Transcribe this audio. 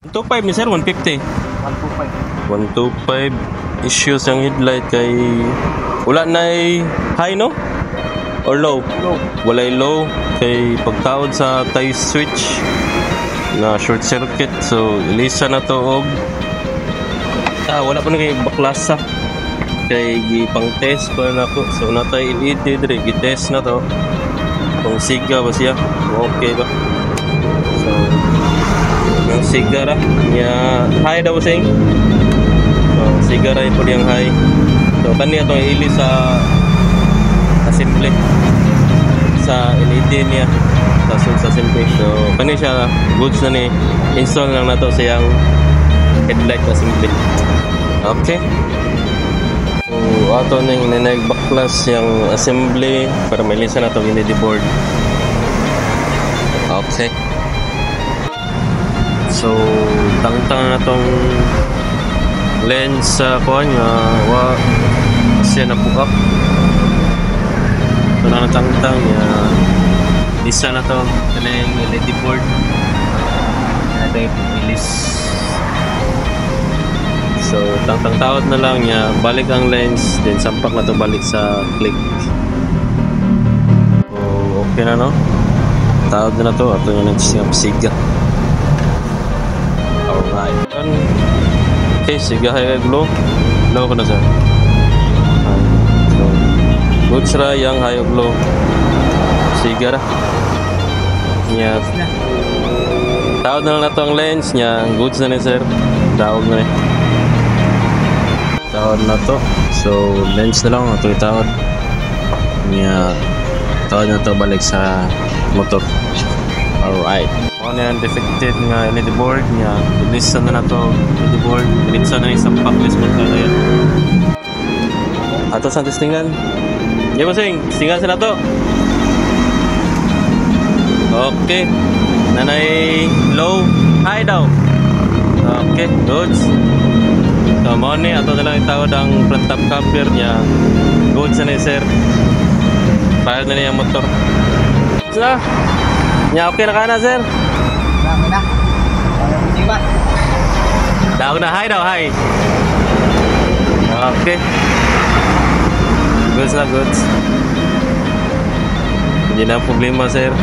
125 ni sir, 150. 125 issues ang headlight kay wala na high no? Or low? Low. Walay low kay pagtaod sa tie switch na short circuit, so ilisa na to og wala pa na kay baklasa kay gipang test pa na ko, so natay LED dire gitest na to kung siga ba siya, okay ba, so yung siga ra niya high daw sing, so siga ra po yung high, so kaniya to ili sa assembly sa LED niya sa assembly, so kani siya goods na ni install lang na to sa yung headlight assembly. Okay, so ato nang nag-backlas yung assembly para malisa na itong LED board. Okay, so tangtang na itong lens sa kuhan nga siya na puak, ito na natangtang lisa na to yung LED board na ilis. So tangtang taot na lang niya, balik ang lens, then sampak na to balik sa click. So okay na no, taot na to, ato yung nagsiga. Alright, okay, siga hay glow ko na sir. So good sira yang hayo glow siga ra niya, taot na lang na to ang lens niya, goods na ni sir, taot na tawad na to, so lens na lang ito itawad niya, tawad na to balik sa motor. Alright, kung yan defected nga LED board niya, ilisa na to LED board, ilisa na isang packlist mo na yan ato sa testingan. Di ba sing testingan sa na to. Okay, nanay low high daw. Okay, goods. So mo ni ato na lang itawad ang front top cover niya, goods na ni sir, para na niya motor sa niya. Okay na ka na sir, daw na high daw high. Okay, goods na goods, hindi na problema sir.